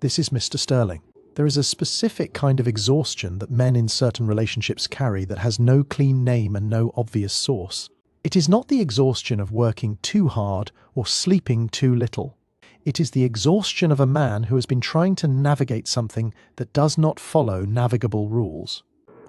This is Mr. Sterling. There is a specific kind of exhaustion that men in certain relationships carry that has no clean name and no obvious source. It is not the exhaustion of working too hard or sleeping too little. It is the exhaustion of a man who has been trying to navigate something that does not follow navigable rules,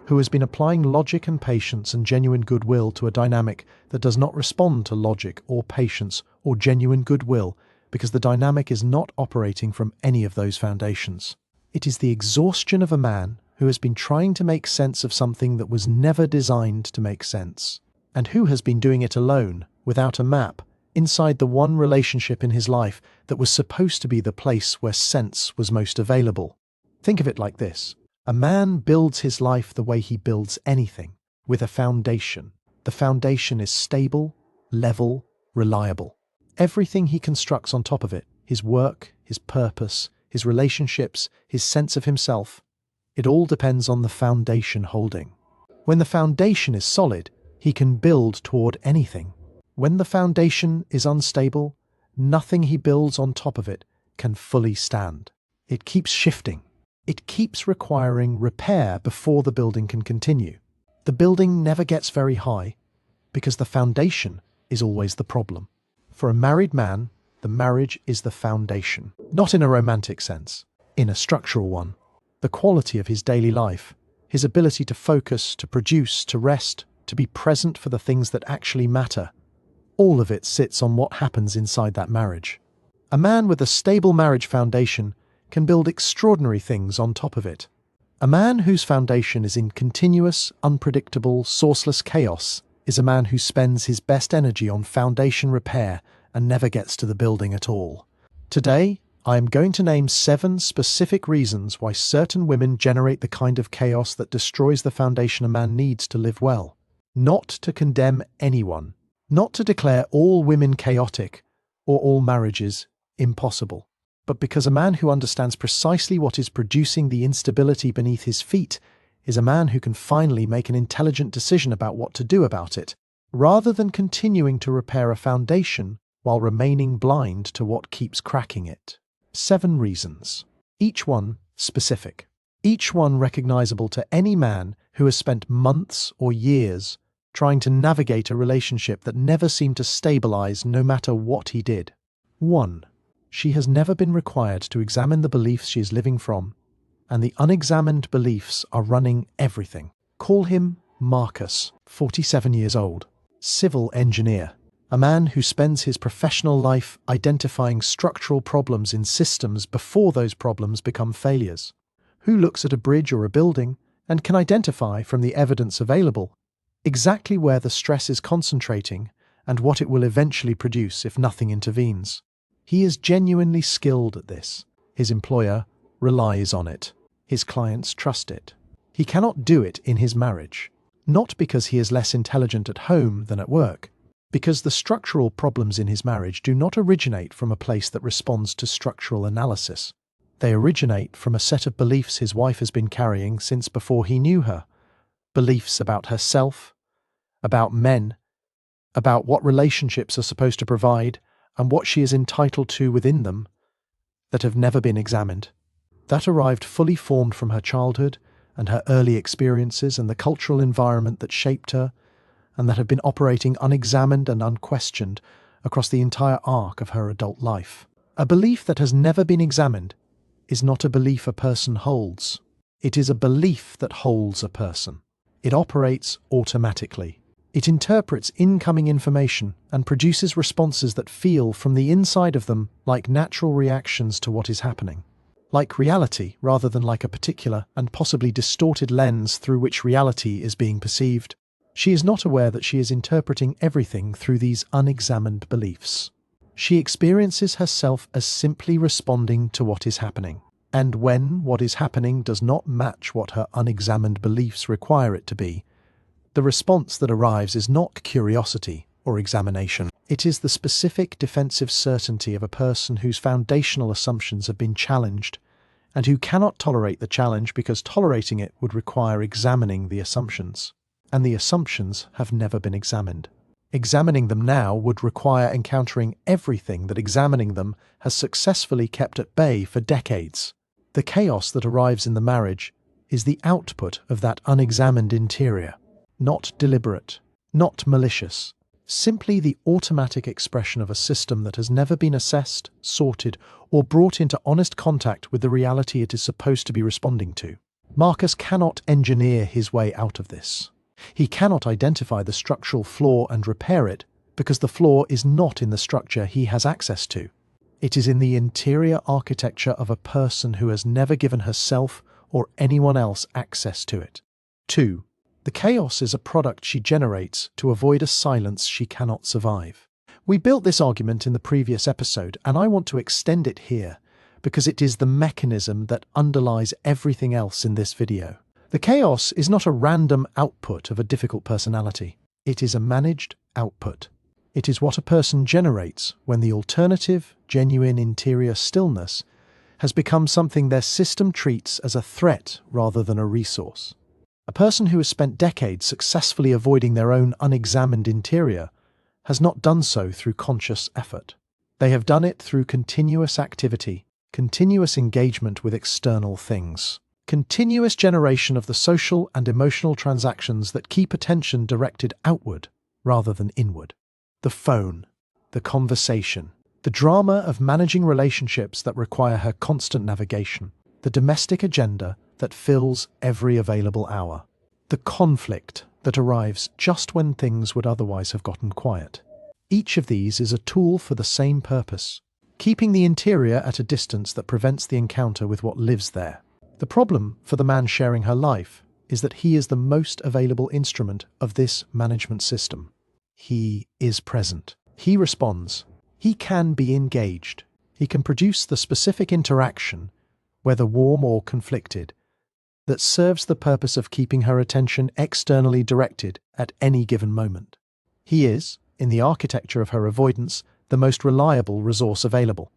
who has been applying logic and patience and genuine goodwill to a dynamic that does not respond to logic or patience or genuine goodwill because the dynamic is not operating from any of those foundations. It is the exhaustion of a man who has been trying to make sense of something that was never designed to make sense, and who has been doing it alone, without a map, inside the one relationship in his life that was supposed to be the place where sense was most available. Think of it like this. A man builds his life the way he builds anything, with a foundation. The foundation is stable, level, reliable. Everything he constructs on top of it, his work, his purpose, his relationships, his sense of himself, it all depends on the foundation holding. When the foundation is solid, he can build toward anything. When the foundation is unstable, nothing he builds on top of it can fully stand. It keeps shifting. It keeps requiring repair before the building can continue. The building never gets very high because the foundation is always the problem. For a married man, the marriage is the foundation, not in a romantic sense, in a structural one. The quality of his daily life, his ability to focus, to produce, to rest, to be present for the things that actually matter, all of it sits on what happens inside that marriage. A man with a stable marriage foundation can build extraordinary things on top of it. A man whose foundation is in continuous, unpredictable, sourceless chaos is a man who spends his best energy on foundation repair and never gets to the building at all. Today, I am going to name 7 specific reasons why certain women generate the kind of chaos that destroys the foundation a man needs to live well. Not to condemn anyone, not to declare all women chaotic or all marriages impossible, but because a man who understands precisely what is producing the instability beneath his feet is a man who can finally make an intelligent decision about what to do about it, rather than continuing to repair a foundation while remaining blind to what keeps cracking it. 7 reasons. Each one specific. Each one recognizable to any man who has spent months or years trying to navigate a relationship that never seemed to stabilize no matter what he did. 1. She has never been required to examine the beliefs she is living from, and the unexamined beliefs are running everything. Call him Marcus, 47 years old, civil engineer, a man who spends his professional life identifying structural problems in systems before those problems become failures, who looks at a bridge or a building and can identify from the evidence available exactly where the stress is concentrating and what it will eventually produce if nothing intervenes. He is genuinely skilled at this. His employer relies on it. His clients trust it. He cannot do it in his marriage, not because he is less intelligent at home than at work, because the structural problems in his marriage do not originate from a place that responds to structural analysis. They originate from a set of beliefs his wife has been carrying since before he knew her. Beliefs about herself, about men, about what relationships are supposed to provide and what she is entitled to within them, that have never been examined. That arrived fully formed from her childhood and her early experiences and the cultural environment that shaped her, and that have been operating unexamined and unquestioned across the entire arc of her adult life. A belief that has never been examined is not a belief a person holds. It is a belief that holds a person. It operates automatically. It interprets incoming information and produces responses that feel from the inside of them like natural reactions to what is happening, like reality rather than like a particular and possibly distorted lens through which reality is being perceived. She is not aware that she is interpreting everything through these unexamined beliefs. She experiences herself as simply responding to what is happening. And when what is happening does not match what her unexamined beliefs require it to be, the response that arrives is not curiosity or examination. It is the specific defensive certainty of a person whose foundational assumptions have been challenged and who cannot tolerate the challenge because tolerating it would require examining the assumptions. And the assumptions have never been examined. Examining them now would require encountering everything that examining them has successfully kept at bay for decades. The chaos that arrives in the marriage is the output of that unexamined interior, not deliberate, not malicious, simply the automatic expression of a system that has never been assessed, sorted, or brought into honest contact with the reality it is supposed to be responding to. Marcus cannot engineer his way out of this. He cannot identify the structural flaw and repair it because the flaw is not in the structure he has access to. It is in the interior architecture of a person who has never given herself or anyone else access to it. 2. The chaos is a product she generates to avoid a silence she cannot survive. We built this argument in the previous episode, and I want to extend it here because it is the mechanism that underlies everything else in this video. The chaos is not a random output of a difficult personality. It is a managed output. It is what a person generates when the alternative, genuine interior stillness has become something their system treats as a threat rather than a resource. A person who has spent decades successfully avoiding their own unexamined interior has not done so through conscious effort. They have done it through continuous activity, continuous engagement with external things, continuous generation of the social and emotional transactions that keep attention directed outward rather than inward. The phone, the conversation, the drama of managing relationships that require her constant navigation, the domestic agenda that fills every available hour, the conflict that arrives just when things would otherwise have gotten quiet. Each of these is a tool for the same purpose, keeping the interior at a distance that prevents the encounter with what lives there. The problem for the man sharing her life is that he is the most available instrument of this management system. He is present. He responds. He can be engaged. He can produce the specific interaction, whether warm or conflicted, that serves the purpose of keeping her attention externally directed at any given moment. He is, in the architecture of her avoidance, the most reliable resource available.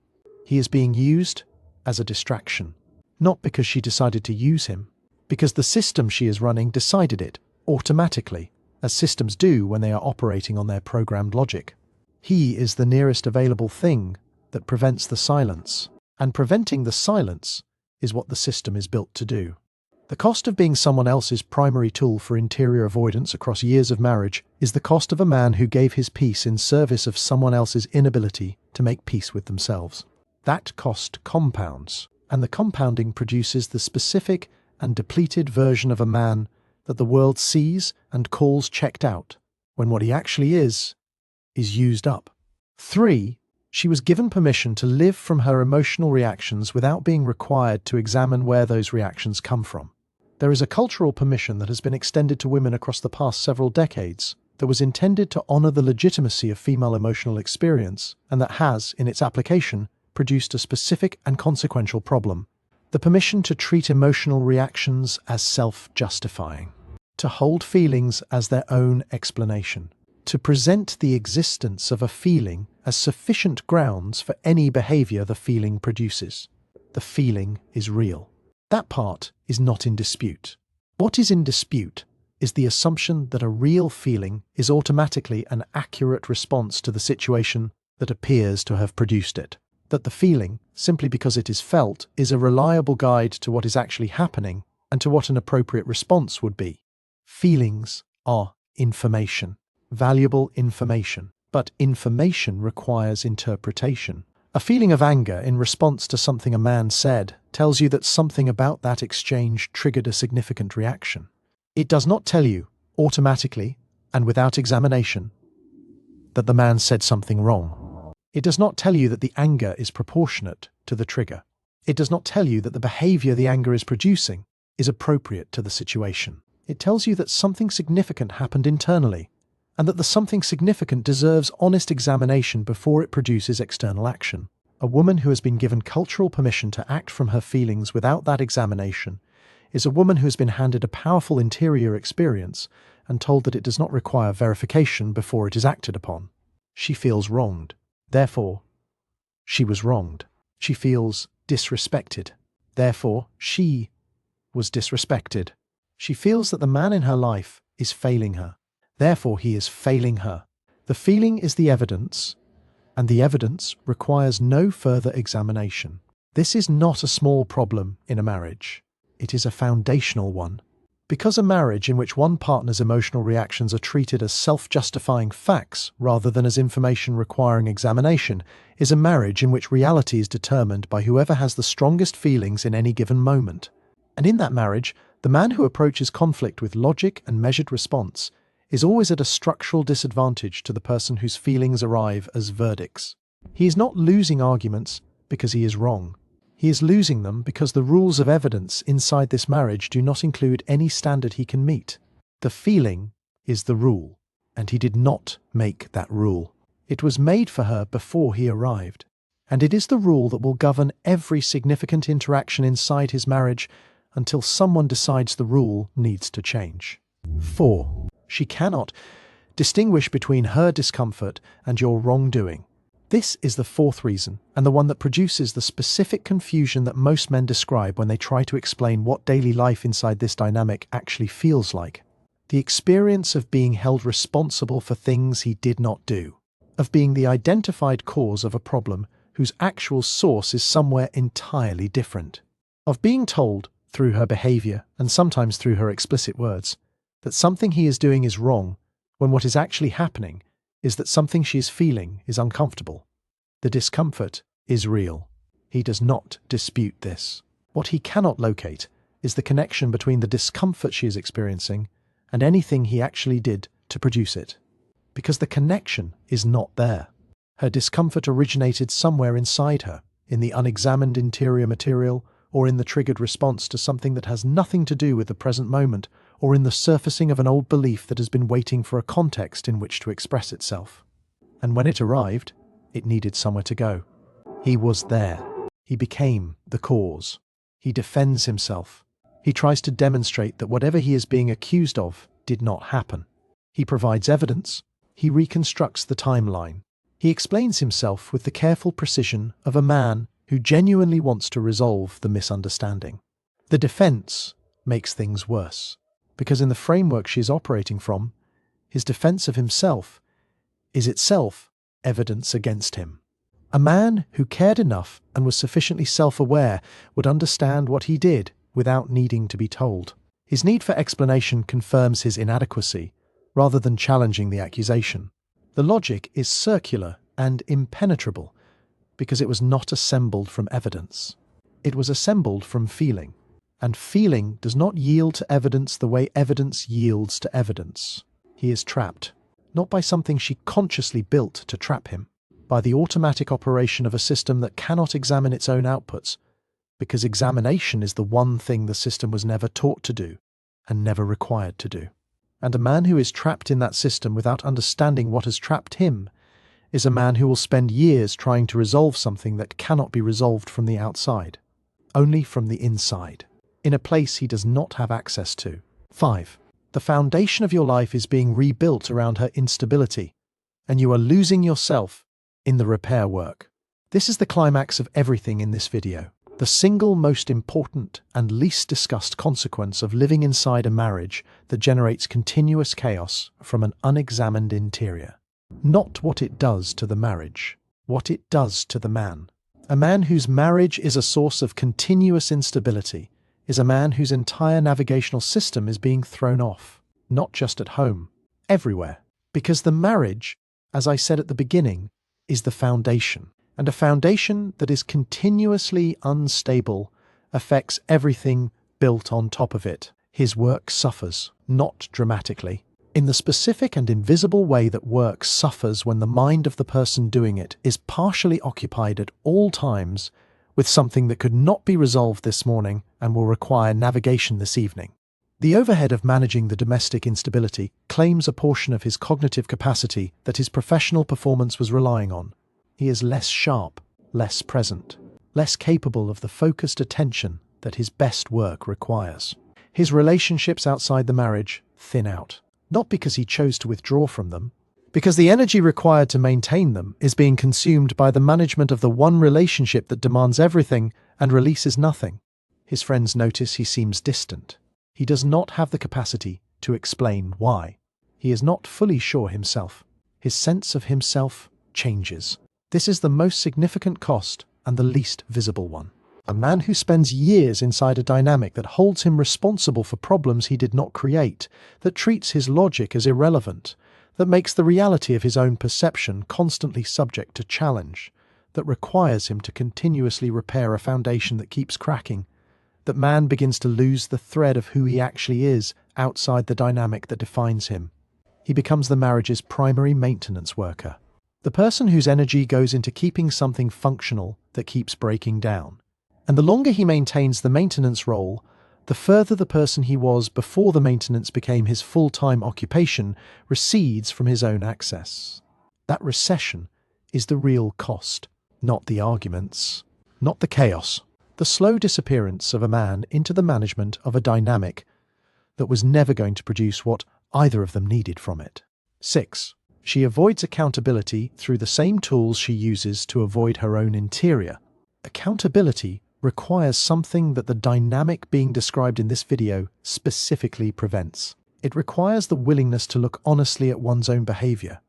He is being used as a distraction, not because she decided to use him, because the system she is running decided it, automatically, as systems do when they are operating on their programmed logic. He is the nearest available thing that prevents the silence, and preventing the silence is what the system is built to do. The cost of being someone else's primary tool for interior avoidance across years of marriage is the cost of a man who gave his peace in service of someone else's inability to make peace with themselves. That cost compounds, and the compounding produces the specific and depleted version of a man that the world sees and calls checked out, when what he actually is used up. 3. She was given permission to live from her emotional reactions without being required to examine where those reactions come from. There is a cultural permission that has been extended to women across the past several decades that was intended to honor the legitimacy of female emotional experience and that has, in its application, produced a specific and consequential problem: the permission to treat emotional reactions as self-justifying, to hold feelings as their own explanation, to present the existence of a feeling as sufficient grounds for any behavior the feeling produces. The feeling is real. That part is not in dispute. What is in dispute is the assumption that a real feeling is automatically an accurate response to the situation that appears to have produced it. That the feeling, simply because it is felt, is a reliable guide to what is actually happening and to what an appropriate response would be. Feelings are information, valuable information, but information requires interpretation. A feeling of anger in response to something a man said tells you that something about that exchange triggered a significant reaction. It does not tell you, automatically and without examination, that the man said something wrong. It does not tell you that the anger is proportionate to the trigger. It does not tell you that the behavior the anger is producing is appropriate to the situation. It tells you that something significant happened internally, and that the something significant deserves honest examination before it produces external action. A woman who has been given cultural permission to act from her feelings without that examination is a woman who has been handed a powerful interior experience and told that it does not require verification before it is acted upon. She feels wronged. Therefore, she was wronged. She feels disrespected. Therefore, she was disrespected. She feels that the man in her life is failing her. Therefore, he is failing her. The feeling is the evidence, and the evidence requires no further examination. This is not a small problem in a marriage. It is a foundational one. Because a marriage in which one partner's emotional reactions are treated as self-justifying facts rather than as information requiring examination is a marriage in which reality is determined by whoever has the strongest feelings in any given moment. And in that marriage, the man who approaches conflict with logic and measured response is always at a structural disadvantage to the person whose feelings arrive as verdicts. He is not losing arguments because he is wrong. He is losing them because the rules of evidence inside this marriage do not include any standard he can meet. The feeling is the rule, and he did not make that rule. It was made for her before he arrived, and it is the rule that will govern every significant interaction inside his marriage until someone decides the rule needs to change. 4. She cannot distinguish between her discomfort and your wrongdoing. This is the fourth reason, and the one that produces the specific confusion that most men describe when they try to explain what daily life inside this dynamic actually feels like. The experience of being held responsible for things he did not do, of being the identified cause of a problem whose actual source is somewhere entirely different, of being told, through her behavior and sometimes through her explicit words, that something he is doing is wrong when what is actually happening is that something she is feeling is uncomfortable. The discomfort is real. He does not dispute this. What he cannot locate is the connection between the discomfort she is experiencing and anything he actually did to produce it. Because the connection is not there. Her discomfort originated somewhere inside her, in the unexamined interior material, or in the triggered response to something that has nothing to do with the present moment, or in the surfacing of an old belief that has been waiting for a context in which to express itself. And when it arrived, it needed somewhere to go. He was there. He became the cause. He defends himself. He tries to demonstrate that whatever he is being accused of did not happen. He provides evidence. He reconstructs the timeline. He explains himself with the careful precision of a man who genuinely wants to resolve the misunderstanding. The defense makes things worse, because in the framework she is operating from, his defense of himself is itself evidence against him. A man who cared enough and was sufficiently self-aware would understand what he did without needing to be told. His need for explanation confirms his inadequacy, rather than challenging the accusation. The logic is circular and impenetrable, because it was not assembled from evidence. It was assembled from feeling, and feeling does not yield to evidence the way evidence yields to evidence. He is trapped, not by something she consciously built to trap him, by the automatic operation of a system that cannot examine its own outputs, because examination is the one thing the system was never taught to do, and never required to do. And a man who is trapped in that system without understanding what has trapped him is a man who will spend years trying to resolve something that cannot be resolved from the outside, only from the inside, in a place he does not have access to. 5. The foundation of your life is being rebuilt around her instability, and you are losing yourself in the repair work. This is the climax of everything in this video. The single most important and least discussed consequence of living inside a marriage that generates continuous chaos from an unexamined interior. Not what it does to the marriage, what it does to the man. A man whose marriage is a source of continuous instability is a man whose entire navigational system is being thrown off, not just at home, everywhere. Because the marriage, as I said at the beginning, is the foundation. And a foundation that is continuously unstable affects everything built on top of it. His work suffers, not dramatically, in the specific and invisible way that work suffers when the mind of the person doing it is partially occupied at all times with something that could not be resolved this morning and will require navigation this evening. The overhead of managing the domestic instability claims a portion of his cognitive capacity that his professional performance was relying on. He is less sharp, less present, less capable of the focused attention that his best work requires. His relationships outside the marriage thin out, not because he chose to withdraw from them, because the energy required to maintain them is being consumed by the management of the one relationship that demands everything and releases nothing. His friends notice he seems distant. He does not have the capacity to explain why. He is not fully sure himself. His sense of himself changes. This is the most significant cost and the least visible one. A man who spends years inside a dynamic that holds him responsible for problems he did not create, that treats his logic as irrelevant, that makes the reality of his own perception constantly subject to challenge, that requires him to continuously repair a foundation that keeps cracking, that man begins to lose the thread of who he actually is outside the dynamic that defines him. He becomes the marriage's primary maintenance worker, the person whose energy goes into keeping something functional that keeps breaking down. And the longer he maintains the maintenance role, the further the person he was before the maintenance became his full-time occupation recedes from his own access. That recession is the real cost, not the arguments, not the chaos, the slow disappearance of a man into the management of a dynamic that was never going to produce what either of them needed from it. 6. She avoids accountability through the same tools she uses to avoid her own interior. Accountability requires something that the dynamic being described in this video specifically prevents. It requires the willingness to look honestly at one's own behavior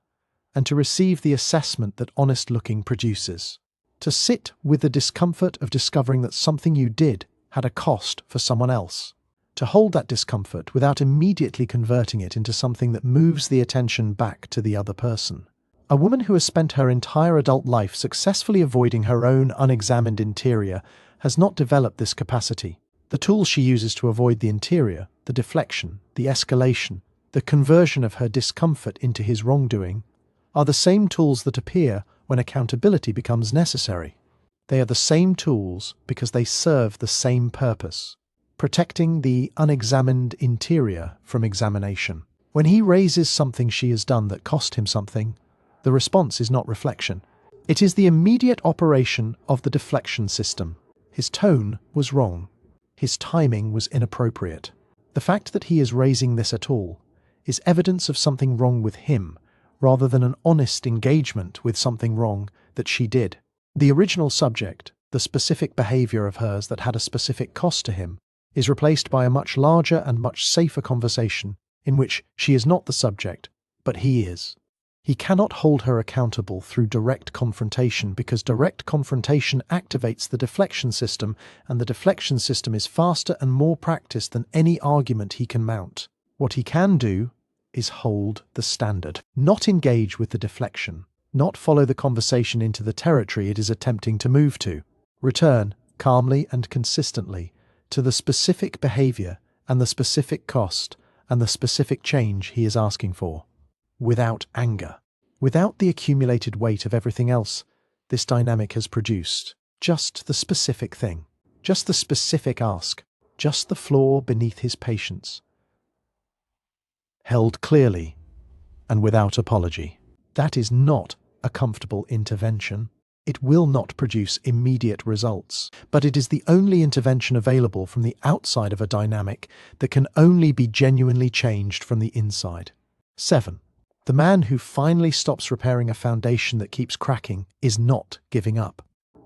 and to receive the assessment that honest looking produces. To sit with the discomfort of discovering that something you did had a cost for someone else. To hold that discomfort without immediately converting it into something that moves the attention back to the other person. A woman who has spent her entire adult life successfully avoiding her own unexamined interior has not developed this capacity. The tools she uses to avoid the interior, the deflection, the escalation, the conversion of her discomfort into his wrongdoing, are the same tools that appear when accountability becomes necessary. They are the same tools because they serve the same purpose, protecting the unexamined interior from examination. When he raises something she has done that cost him something, the response is not reflection. It is the immediate operation of the deflection system. His tone was wrong. His timing was inappropriate. The fact that he is raising this at all is evidence of something wrong with him, rather than an honest engagement with something wrong that she did. The original subject, the specific behavior of hers that had a specific cost to him, is replaced by a much larger and much safer conversation in which she is not the subject, but he is. He cannot hold her accountable through direct confrontation because direct confrontation activates the deflection system, and the deflection system is faster and more practiced than any argument he can mount. What he can do is hold the standard, not engage with the deflection, not follow the conversation into the territory it is attempting to move to. Return, calmly and consistently, to the specific behavior and the specific cost and the specific change he is asking for. Without anger, without the accumulated weight of everything else this dynamic has produced. Just the specific thing, just the specific ask, just the flaw beneath his patience. Held clearly and without apology. That is not a comfortable intervention. It will not produce immediate results, but it is the only intervention available from the outside of a dynamic that can only be genuinely changed from the inside. 7. The man who finally stops repairing a foundation that keeps cracking is not giving up.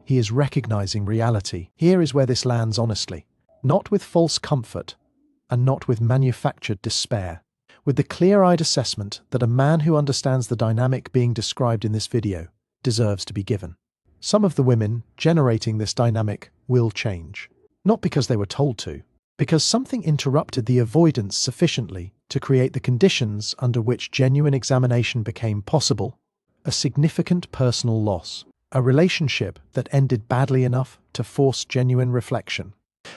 He is recognizing reality. Here is where this lands honestly, not with false comfort and not with manufactured despair, with the clear-eyed assessment that a man who understands the dynamic being described in this video deserves to be given. Some of the women generating this dynamic will change, not because they were told to, because something interrupted the avoidance sufficiently to create the conditions under which genuine examination became possible. A significant personal loss, a relationship that ended badly enough to force genuine reflection,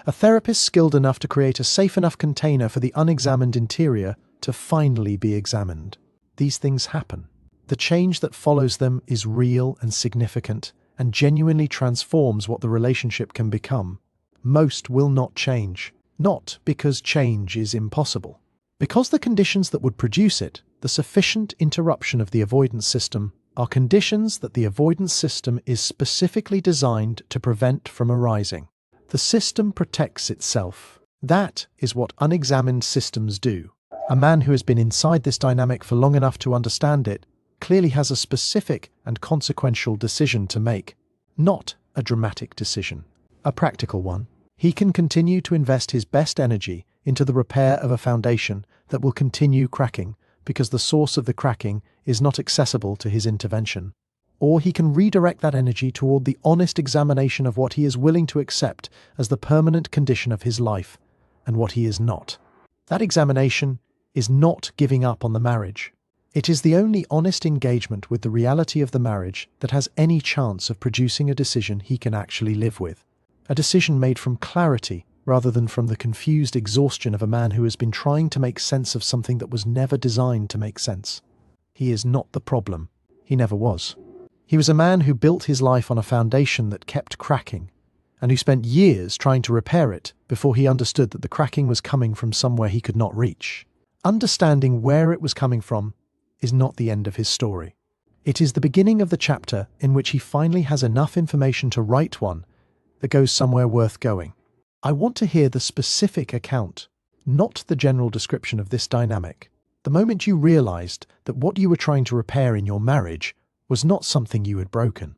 a therapist skilled enough to create a safe enough container for the unexamined interior to finally be examined. These things happen. The change that follows them is real and significant and genuinely transforms what the relationship can become. Most will not change, not because change is impossible. Because the conditions that would produce it, the sufficient interruption of the avoidance system, are conditions that the avoidance system is specifically designed to prevent from arising. The system protects itself. That is what unexamined systems do. A man who has been inside this dynamic for long enough to understand it clearly has a specific and consequential decision to make, not a dramatic decision, a practical one. He can continue to invest his best energy into the repair of a foundation that will continue cracking because the source of the cracking is not accessible to his intervention. or he can redirect that energy toward the honest examination of what he is willing to accept as the permanent condition of his life and what he is not. That examination is not giving up on the marriage. It is the only honest engagement with the reality of the marriage that has any chance of producing a decision he can actually live with. A decision made from clarity rather than from the confused exhaustion of a man who has been trying to make sense of something that was never designed to make sense. He is not the problem. He never was. He was a man who built his life on a foundation that kept cracking, and who spent years trying to repair it before he understood that the cracking was coming from somewhere he could not reach. Understanding where it was coming from is not the end of his story. It is the beginning of the chapter in which he finally has enough information to write one that goes somewhere worth going. I want to hear the specific account, not the general description of this dynamic. The moment you realized that what you were trying to repair in your marriage was not something you had broken.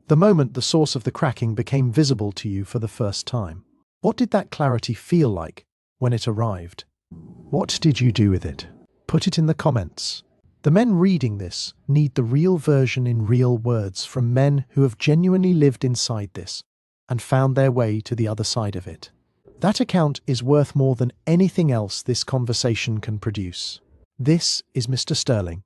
The moment the source of the cracking became visible to you for the first time. What did that clarity feel like when it arrived? What did you do with it? Put it in the comments. The men reading this need the real version in real words from men who have genuinely lived inside this and found their way to the other side of it. That account is worth more than anything else this conversation can produce. This is Mr. Sterling.